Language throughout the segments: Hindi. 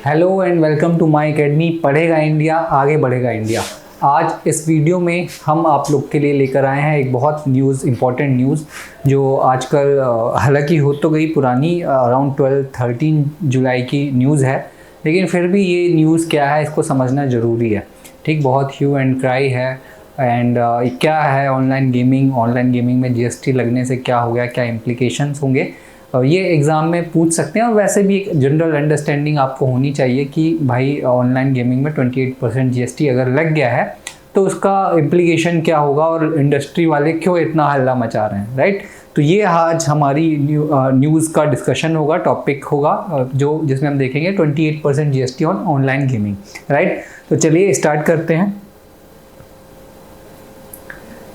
Hello and welcome to my academy पढ़ेगा इंडिया आगे बढ़ेगा इंडिया। आज इस वीडियो में हम आप लोग के लिए लेकर आए हैं एक बहुत इम्पॉर्टेंट न्यूज़ जो आजकल हालांकि हो तो गई पुरानी, अराउंड 12-13 जुलाई की न्यूज़ है, लेकिन फिर भी ये न्यूज़ क्या है इसको समझना ज़रूरी है। ठीक, बहुत ह्यू एंड क्राई है। एंड क्या है ऑनलाइन गेमिंग में जीएसटी लगने से क्या हो गया, क्या इम्प्लीकेशंस होंगे, ये एग्ज़ाम में पूछ सकते हैं। और वैसे भी एक जनरल अंडरस्टैंडिंग आपको होनी चाहिए कि भाई ऑनलाइन गेमिंग में 28% जीएसटी अगर लग गया है तो उसका इम्प्लीकेशन क्या होगा और इंडस्ट्री वाले क्यों इतना हल्ला मचा रहे हैं, राइट। तो ये आज हमारी न्यूज़ का डिस्कशन होगा, टॉपिक होगा जो जिसमें हम देखेंगे 28% GST on online gaming, right. तो चलिए स्टार्ट करते हैं।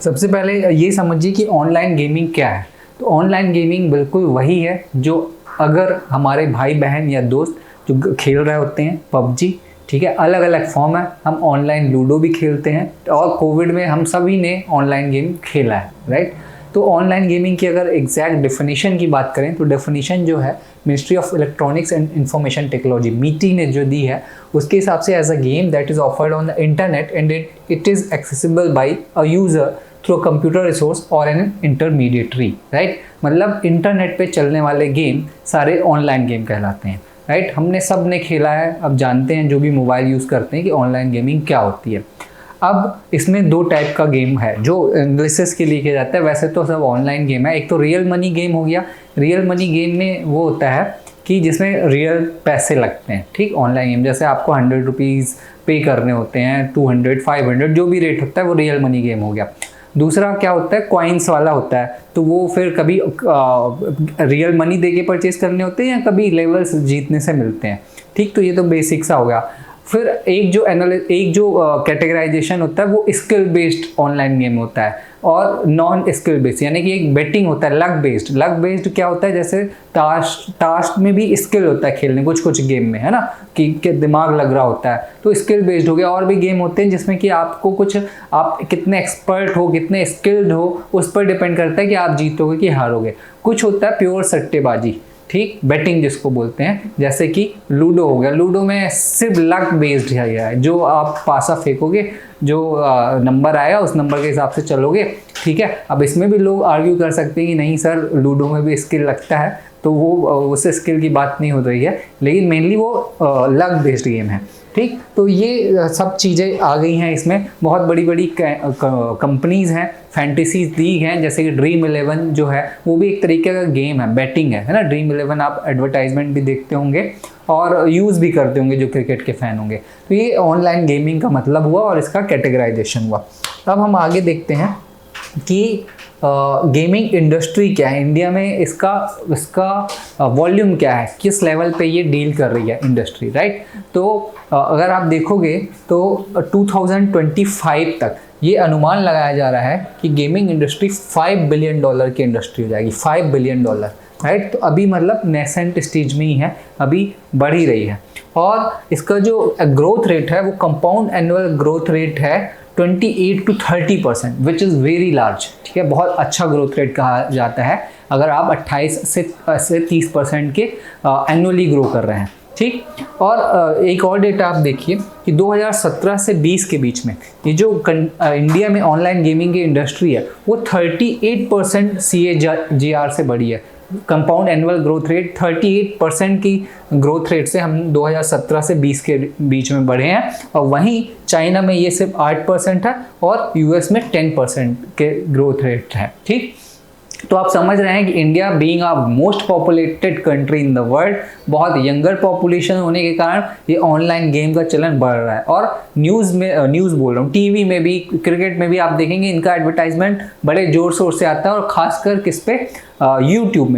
सबसे पहले ये समझिए कि ऑनलाइन गेमिंग क्या है। तो ऑनलाइन गेमिंग बिल्कुल वही है जो अगर हमारे भाई बहन या दोस्त जो खेल रहे होते हैं पबजी, ठीक है, अलग अलग फॉर्म है। हम ऑनलाइन लूडो भी खेलते हैं और कोविड में हम सभी ने ऑनलाइन गेम खेला है, राइट। तो ऑनलाइन गेमिंग की अगर एग्जैक्ट डेफिनेशन की बात करें तो डेफिनेशन जो है ministry of electronics and information technology MeitY ने जो दी है उसके हिसाब से as a game that is offered on the internet and it is accessible by a user through computer resource और एन इंटरमीडिएटरी, राइट। मतलब इंटरनेट पे चलने वाले गेम सारे ऑनलाइन गेम कहलाते हैं, राइट। हमने सब ने खेला है, अब जानते हैं जो भी मोबाइल यूज़ करते हैं कि ऑनलाइन गेमिंग क्या होती है। अब इसमें दो टाइप का गेम है जो एनालिसिस के लिए किया जाता है। वैसे तो सब ऑनलाइन गेम है। एक तो रियल मनी गेम हो गया। रियल मनी गेम में वो होता है कि जिसमें रियल पैसे लगते हैं, ठीक। ऑनलाइन गेम जैसे आपको 100 रुपीज़ पे करने होते हैं, 200, 500 जो भी रेट होता है वो रियल मनी गेम हो गया। दूसरा क्या होता है, कॉइन्स वाला होता है, तो वो फिर कभी रियल मनी दे के परचेज करने होते हैं या कभी लेवल्स जीतने से मिलते हैं, ठीक। तो ये तो बेसिक सा हो गया। फिर एक जो कैटेगराइजेशन होता है वो स्किल बेस्ड ऑनलाइन गेम होता है और नॉन स्किल बेस्ड, यानी कि एक बेटिंग होता है लक बेस्ड। लक बेस्ड क्या होता है, जैसे ताश में भी स्किल होता है खेलने कुछ गेम में, है ना, कि दिमाग लग रहा होता है, तो स्किल बेस्ड हो गया। और भी गेम होते हैं जिसमें कि आपको आप कितने एक्सपर्ट हो, कितने स्किल्ड हो, उस पर डिपेंड करता है कि आप जीतोगे कि हारोगे। कुछ होता है प्योर सट्टेबाजी, ठीक, बेटिंग जिसको बोलते हैं, जैसे कि लूडो हो गया। लूडो में सिर्फ लक बेस्ड है, जो आप पासा फेंकोगे, जो नंबर आएगा उस नंबर के हिसाब से चलोगे, ठीक है। अब इसमें भी लोग आर्ग्यू कर सकते हैं कि नहीं सर लूडो में भी स्किल लगता है, तो वो उससे स्किल की बात नहीं हो रही है, लेकिन मेनली वो लक बेस्ड गेम है, ठीक। तो ये सब चीज़ें आ गई हैं इसमें। बहुत बड़ी बड़ी कंपनीज़ हैं, फैंटेसीज लीग हैं, जैसे कि ड्रीम 11 जो है वो भी एक तरीके का गेम है, बैटिंग है ना। ड्रीम 11 आप एडवर्टाइजमेंट भी देखते होंगे और यूज़ भी करते होंगे जो क्रिकेट के फ़ैन होंगे। तो ये ऑनलाइन गेमिंग का मतलब हुआ और इसका कैटेगराइजेशन हुआ। अब हम आगे देखते हैं कि गेमिंग इंडस्ट्री क्या है इंडिया में, इसका वॉल्यूम क्या है, किस लेवल पे ये डील कर रही है इंडस्ट्री, राइट। तो अगर आप देखोगे तो 2025 तक ये अनुमान लगाया जा रहा है कि गेमिंग इंडस्ट्री $5 बिलियन की इंडस्ट्री हो जाएगी, $5 बिलियन, राइट। तो अभी मतलब नेसेंट स्टेज में ही है, अभी बढ़ ही रही है। और इसका जो ग्रोथ रेट है वो कंपाउंड एनुअल ग्रोथ रेट है 28 to 30%, which is very large, ठीक है। बहुत अच्छा ग्रोथ रेट कहा जाता है अगर आप 28 से 30% के एनुअली ग्रो कर रहे हैं, ठीक। और एक और डेटा आप देखिए कि 2017 से 20 के बीच में ये जो इंडिया में ऑनलाइन गेमिंग की इंडस्ट्री है वो 38% CAGR से बढ़ी है। कंपाउंड एनुअल ग्रोथ रेट 38% की ग्रोथ रेट से हम 2017 से 20 के बीच में बढ़े हैं। और वहीं चाइना में ये सिर्फ 8% है और यूएस में 10% के ग्रोथ रेट है, ठीक। तो आप समझ रहे हैं कि India being a most populated country in the world, बहुत यंगर पॉपुलेशन होने के कारण ये ऑनलाइन गेम का चलन बढ़ रहा है। और न्यूज़ बोल रहा हूँ, टीवी में भी, क्रिकेट में भी आप देखेंगे इनका एडवर्टाइजमेंट बड़े ज़ोर शोर से आता है। और ख़ासकर किस पे, यूट्यूब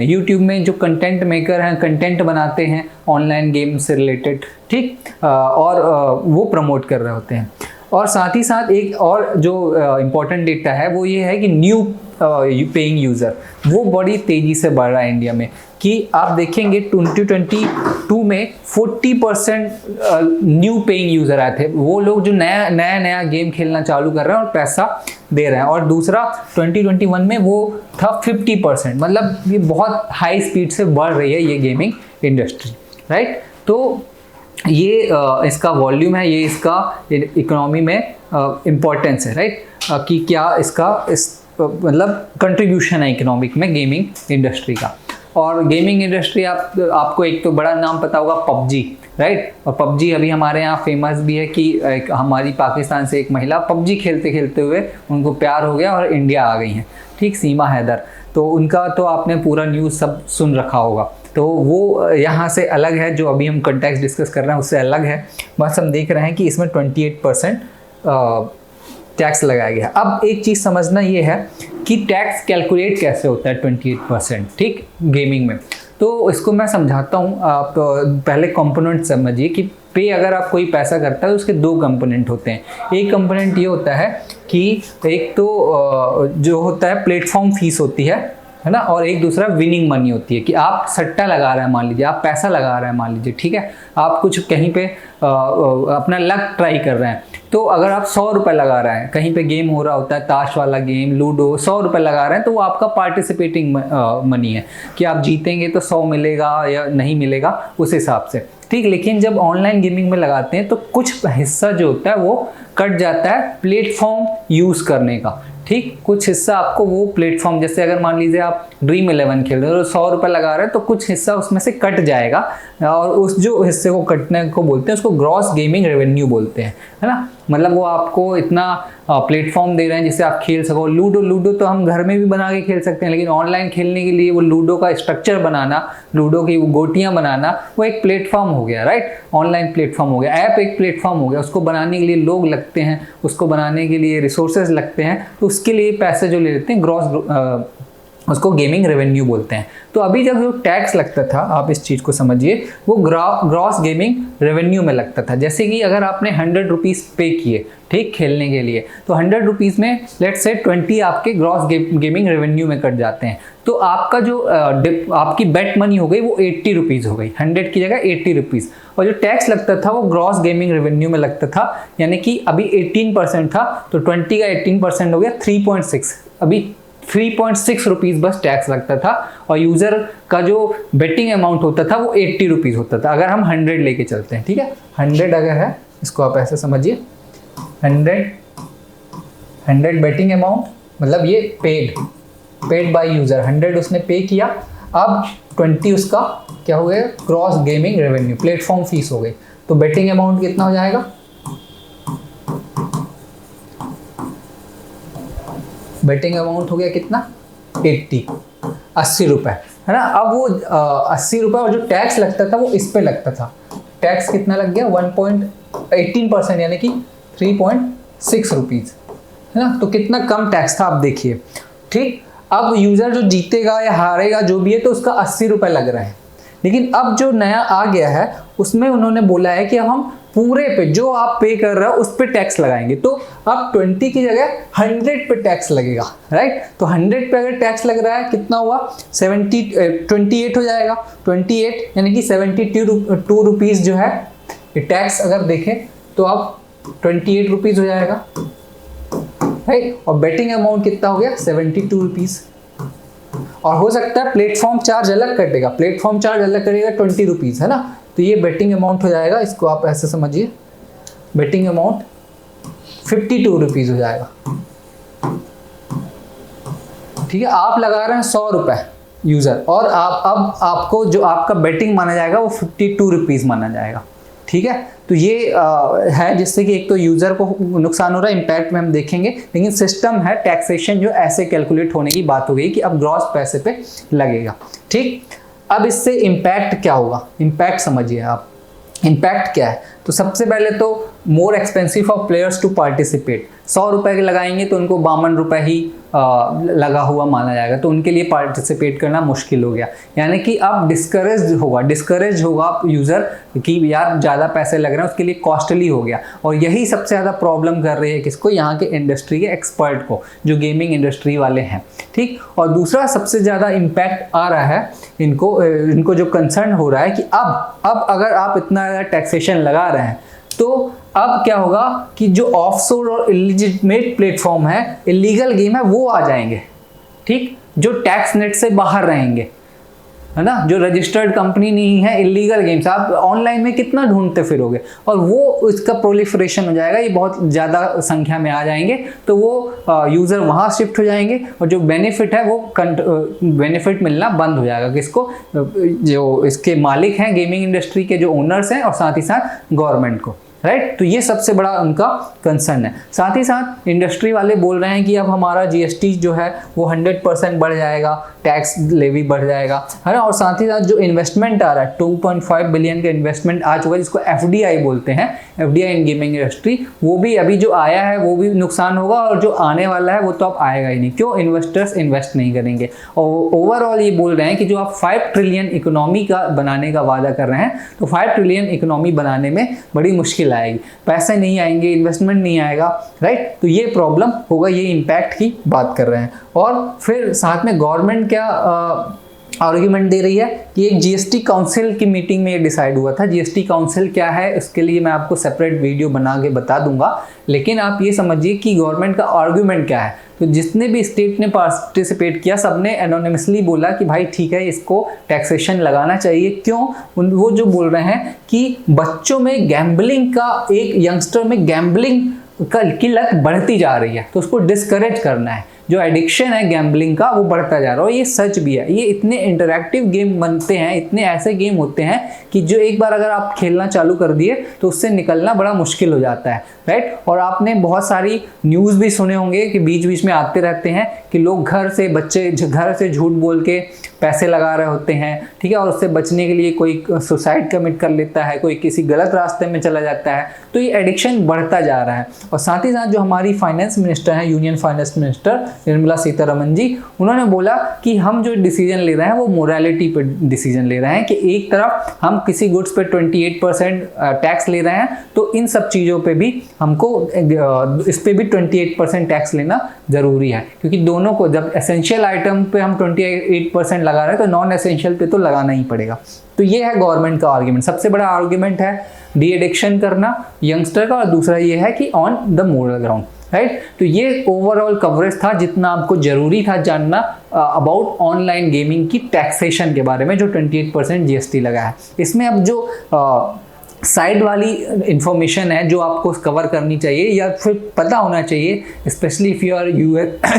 में जो कंटेंट मेकर हैं, कंटेंट बनाते हैं ऑनलाइन गेम से रिलेटेड, ठीक, और वो प्रमोट कर रहे होते हैं। और साथ ही साथ एक और जो इम्पोर्टेंट डेटा है वो ये है कि न्यू पेइंग यूज़र वो बड़ी तेज़ी से बढ़ रहा है इंडिया में। कि आप देखेंगे 2022 में 40% न्यू पेइंग यूज़र आए थे, वो लोग जो नया गेम खेलना चालू कर रहे हैं और पैसा दे रहे हैं। और दूसरा 2021 में वो था 50%, मतलब ये बहुत हाई स्पीड से बढ़ रही है ये गेमिंग इंडस्ट्री, राइट। तो ये इसका वॉल्यूम है, ये इसका इकोनॉमी में इम्पोर्टेंस है, राइट, कि क्या इसका मतलब कंट्रीब्यूशन है इकोनॉमिक में गेमिंग इंडस्ट्री का। और गेमिंग इंडस्ट्री आपको एक तो बड़ा नाम पता होगा पबजी, राइट। और पबजी अभी हमारे यहाँ फेमस भी है कि हमारी पाकिस्तान से एक महिला पबजी खेलते खेलते हुए उनको प्यार हो गया और इंडिया आ गई हैं, ठीक, सीमा हैदर। तो उनका तो आपने पूरा न्यूज़ सब सुन रखा होगा। तो वो यहाँ से अलग है, जो अभी हम कंटेक्स्ट डिस्कस कर रहे हैं उससे अलग है। बस हम देख रहे हैं कि इसमें 28% टैक्स लगाया गया। अब एक चीज़ समझना ये है कि टैक्स कैलकुलेट कैसे होता है 28%, ठीक, गेमिंग में। तो इसको मैं समझाता हूँ, आप पहले कंपोनेंट समझिए कि पे अगर आप कोई पैसा करता है तो उसके दो कंपोनेंट होते हैं। एक कंपोनेंट ये होता है कि एक तो जो होता है प्लेटफॉर्म फीस होती है ना, और एक दूसरा विनिंग मनी होती है कि आप सट्टा लगा रहे हैं, मान लीजिए आप पैसा लगा रहे हैं, मान लीजिए, ठीक है, आप कुछ कहीं पे अपना लक ट्राई कर रहे हैं। तो अगर आप 100 रुपये लगा रहे हैं, कहीं पे गेम हो रहा होता है, ताश वाला गेम, लूडो, 100 रुपये लगा रहे हैं, तो वो आपका पार्टिसिपेटिंग मनी है कि आप जीतेंगे तो 100 मिलेगा या नहीं मिलेगा उस हिसाब से, ठीक। लेकिन जब ऑनलाइन गेमिंग में लगाते हैं तो कुछ हिस्सा जो होता है वो कट जाता है प्लेटफॉर्म यूज़ करने का, ठीक। कुछ हिस्सा आपको वो प्लेटफॉर्म, जैसे अगर मान लीजिए आप ड्रीम 11 खेल रहे हो तो 100 रुपये लगा रहे हैं, तो कुछ हिस्सा उसमें से कट जाएगा और उस जो हिस्से को कटने को बोलते हैं उसको ग्रॉस गेमिंग रेवेन्यू बोलते हैं, है ना। मतलब वो आपको इतना प्लेटफॉर्म दे रहे हैं जिससे आप खेल सको। लूडो तो हम घर में भी बना के खेल सकते हैं, लेकिन ऑनलाइन खेलने के लिए वो लूडो का स्ट्रक्चर बनाना, लूडो की वो गोटियां बनाना, वो एक प्लेटफॉर्म हो गया, राइट, ऑनलाइन प्लेटफॉर्म हो गया। ऐप एक प्लेटफॉर्म हो गया, उसको बनाने के लिए लोग लगते हैं, उसको बनाने के लिए रिसोर्सेज लगते हैं, तो उसके लिए पैसे जो ले लेते हैं ग्रॉस, उसको गेमिंग रेवेन्यू बोलते हैं। तो अभी जब जो टैक्स लगता था, आप इस चीज़ को समझिए, वो ग्रॉस गेमिंग रेवेन्यू में लगता था। जैसे कि अगर आपने 100 रुपीज़ पे किए, ठीक, खेलने के लिए, तो 100 रुपीज़ में लेट्स से 20 आपके ग्रॉस गेमिंग रेवेन्यू में कट जाते हैं। तो आपका जो आपकी बेट मनी हो गई वो 80 रुपीज़ हो गई, 100 की जगह 80 रुपीज़। और जो टैक्स लगता था वो ग्रॉस गेमिंग रेवेन्यू में लगता था, यानी कि अभी 18% था, तो 20 का 18% हो गया 3.6, अभी 3.6 रुपीज़ बस टैक्स लगता था। और यूज़र का जो बेटिंग अमाउंट होता था वो 80 रुपीज़ होता था, अगर हम 100 लेके चलते हैं, ठीक है। 100 अगर है, इसको आप ऐसे समझिए, 100 बेटिंग अमाउंट, मतलब ये पेड बाय यूज़र, 100 उसने पे किया। अब 20 उसका क्या हो गया, cross gaming revenue, platform fees हो गई। तो बेटिंग अमाउंट कितना हो जाएगा, बेटिंग अमाउंट हो गया कितना, 80 रुपये, है ना। अब वो 80 रुपये, और जो टैक्स लगता था वो इस पे लगता था। टैक्स कितना लग गया, 1.18%, यानी कि 3.6 रुपीज़, है ना। तो कितना कम टैक्स था, आप देखिए, ठीक। अब यूज़र जो जीतेगा या हारेगा जो भी है, तो उसका 80 रुपये लग रहे हैं। लेकिन अब जो नया आ गया है उसमें उन्होंने बोला है कि अब हम पूरे पे जो आप पे कर रहे हो उस पे टैक्स लगाएंगे। तो अब 20 की जगह 100 पे टैक्स लगेगा, राइट। तो 100 पे अगर टैक्स लग रहा है, कितना हुआ, 28 हो जाएगा, 28 यानी कि 72 रुपीज़ जो है ये टैक्स अगर देखें तो अब 28 रुपीज़ हो जाएगा, राइट। और बेटिंग अमाउंट कितना हो गया, 72 रुपीज़। और हो सकता है प्लेटफॉर्म चार्ज अलग कटेगा, प्लेटफॉर्म चार्ज अलग करेगा 20 रुपीज़, है ना। तो ये बेटिंग अमाउंट हो जाएगा, इसको आप ऐसे समझिए, बेटिंग अमाउंट 52 रुपीज़ हो जाएगा, ठीक है। आप लगा रहे हैं 100 रुपये यूज़र, और अब आपको जो आपका बेटिंग माना जाएगा वो 52 रुपीज़ माना जाएगा, ठीक है। तो ये है जिससे कि एक तो यूज़र को नुकसान हो रहा है, इम्पैक्ट में हम देखेंगे, लेकिन सिस्टम है टैक्सेशन जो ऐसे कैलकुलेट होने की बात हो गई कि अब ग्रॉस पैसे पे लगेगा, ठीक। अब इससे इम्पैक्ट क्या होगा, इम्पैक्ट समझिए आप, इम्पैक्ट क्या है। तो सबसे पहले तो more expensive for players to participate, 100 रुपये के लगाएंगे तो उनको 52 रुपये ही लगा हुआ माना जाएगा, तो उनके लिए पार्टिसिपेट करना मुश्किल हो गया। यानी कि अब डिस्करेज होगा यूज़र कि यार ज़्यादा पैसे लग रहे हैं, उसके लिए कॉस्टली हो गया। और यही सबसे ज़्यादा प्रॉब्लम कर रही है किसको, यहाँ के इंडस्ट्री के एक्सपर्ट को, जो गेमिंग इंडस्ट्री वाले हैं, ठीक। और दूसरा सबसे ज़्यादा इम्पैक्ट आ रहा है इनको जो कंसर्न हो रहा है कि अब अगर आप इतना ज़्यादा टैक्सेशन लगा रहे हैं तो अब क्या होगा कि जो ऑफशोर और इलीजिटमेट प्लेटफॉर्म है, इलीगल गेम है, वो आ जाएंगे, ठीक, जो टैक्स नेट से बाहर रहेंगे। है ना, जो रजिस्टर्ड कंपनी नहीं है, इलीगल गेम्स आप ऑनलाइन में कितना ढूंढते फिरोगे, और वो इसका प्रोलिफरेशन हो जाएगा, ये बहुत ज़्यादा संख्या में आ जाएंगे, तो वो यूज़र वहाँ शिफ्ट हो जाएंगे और जो बेनिफिट है वो बेनिफिट मिलना बंद हो जाएगा। किसको? जो इसके मालिक हैं, गेमिंग इंडस्ट्री के जो ओनर्स हैं, और साथ ही साथ गवर्नमेंट को, राइट। तो ये सबसे बड़ा उनका कंसर्न है। साथ ही साथ इंडस्ट्री वाले बोल रहे हैं कि अब हमारा जीएसटी जो है वो 100% बढ़ जाएगा, टैक्स लेवी बढ़ जाएगा, है ना, और साथ ही साथ जो इन्वेस्टमेंट आ रहा है 2.5 बिलियन का इन्वेस्टमेंट आ चुका है, जिसको एफडीआई बोलते हैं, एफडीआई इन गेमिंग इंडस्ट्री, वो भी अभी जो आया है वो भी नुकसान होगा, और जो आने वाला है वो तो अब आएगा ही नहीं। क्यों? इन्वेस्टर्स इन्वेस्ट नहीं करेंगे। और ओवरऑल ये बोल रहे हैं कि जो आप 5 ट्रिलियन इकोनॉमी का बनाने का वादा कर रहे हैं, तो 5 ट्रिलियन इकोनॉमी बनाने में बड़ी मुश्किल आएगी, पैसे नहीं आएंगे, इन्वेस्टमेंट नहीं आएगा, राइट। तो ये प्रॉब्लम होगा, ये इम्पैक्ट की बात कर रहे हैं। और फिर साथ में गवर्नमेंट क्या आर्ग्यूमेंट दे रही है कि एक जीएसटी काउंसिल की मीटिंग में ये डिसाइड हुआ था। जीएसटी काउंसिल क्या है उसके लिए मैं आपको सेपरेट वीडियो बना के बता दूंगा, लेकिन आप ये समझिए कि गवर्नमेंट का आर्ग्यूमेंट क्या है। तो जितने भी स्टेट ने पार्टिसिपेट किया, सबने एनोनिमसली बोला कि भाई ठीक है, इसको टैक्सेशन लगाना चाहिए। क्यों? वो जो बोल रहे हैं कि बच्चों में गैम्बलिंग का, एक यंगस्टर में गैम्बलिंग की लत बढ़ती जा रही है, तो उसको डिस्करेज करना है। जो एडिक्शन है गैम्बलिंग का वो बढ़ता जा रहा है, और ये सच भी है। ये इतने इंटरैक्टिव गेम बनते हैं, इतने ऐसे गेम होते हैं कि जो एक बार अगर आप खेलना चालू कर दिए तो उससे निकलना बड़ा मुश्किल हो जाता है, राइट। और आपने बहुत सारी न्यूज़ भी सुने होंगे कि बीच बीच में आते रहते हैं कि लोग बच्चे घर से झूठ बोल के पैसे लगा रहे होते हैं, ठीक है, और उससे बचने के लिए कोई सुसाइड कमिट कर लेता है, कोई किसी गलत रास्ते में चला जाता है। तो ये एडिक्शन बढ़ता जा रहा है। और साथ ही साथ जो हमारी फाइनेंस मिनिस्टर हैं, union finance minister Nirmala Sitharaman ji, उन्होंने बोला कि हम जो डिसीजन ले रहे हैं वो मोरालिटी पे डिसीजन ले रहे हैं, कि एक तरफ हम किसी गुड्स पे 28% टैक्स ले रहे हैं, तो इन सब चीज़ों पे भी हमको इस पे भी 28% टैक्स लेना ज़रूरी है। क्योंकि दोनों को, जब एसेंशियल आइटम पे हम 28% लगा रहे हैं तो नॉन एसेंशियल पे तो लगाना ही पड़ेगा। तो ये है गवर्नमेंट का आर्ग्यूमेंट। सबसे बड़ा आर्ग्यूमेंट है डी एडिक्शन करना यंगस्टर का, और दूसरा ये है कि on the moral ground, right. तो ये ओवरऑल कवरेज था जितना आपको जरूरी था जानना अबाउट ऑनलाइन गेमिंग की टैक्सेशन के बारे में, जो 28% जीएसटी लगा है। इसमें अब जो साइड वाली इंफॉर्मेशन है जो आपको कवर करनी चाहिए या फिर पता होना चाहिए, specially if you are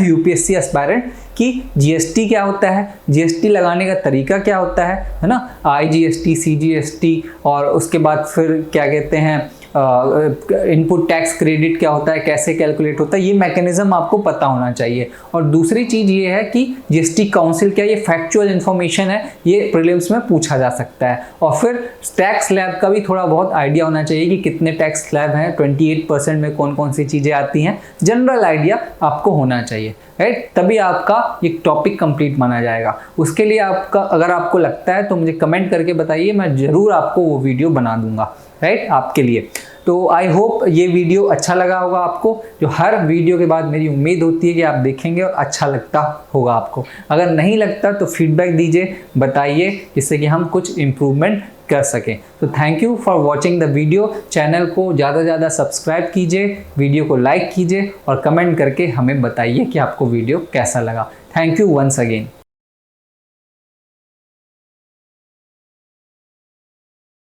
UPSC aspirant, कि जीएसटी क्या होता है, जीएसटी लगाने का तरीका क्या होता है ना, आईजीएसटी, सीजीएसटी, और उसके बाद फिर क्या कहते हैं इनपुट टैक्स क्रेडिट क्या होता है, कैसे कैलकुलेट होता है, ये मैकेनिज्म आपको पता होना चाहिए। और दूसरी चीज़ ये है कि जीएसटी काउंसिल क्या, ये फैक्चुअल इन्फॉर्मेशन है, ये प्रीलिम्स में पूछा जा सकता है। और फिर टैक्स स्लैब का भी थोड़ा बहुत आइडिया होना चाहिए कि कितने टैक्स स्लैब हैं, 28% में कौन कौन सी चीज़ें आती हैं, जनरल आइडिया आपको होना चाहिए, राइट। तभी आपका ये टॉपिक कंप्लीट माना जाएगा। उसके लिए आपका, अगर आपको लगता है तो मुझे कमेंट करके बताइए, मैं ज़रूर आपको वो वीडियो बना दूंगा, राइट, आपके लिए। तो आई होप ये वीडियो अच्छा लगा होगा आपको, जो हर वीडियो के बाद मेरी उम्मीद होती है कि आप देखेंगे और अच्छा लगता होगा आपको। अगर नहीं लगता तो फीडबैक दीजिए, बताइए, जिससे कि हम कुछ इम्प्रूवमेंट कर सकें। तो thank you for watching the video. Channel को ज़्यादा से ज़्यादा सब्सक्राइब कीजिए, वीडियो को लाइक कीजिए और कमेंट करके हमें बताइए कि आपको वीडियो कैसा लगा। Thank you once again.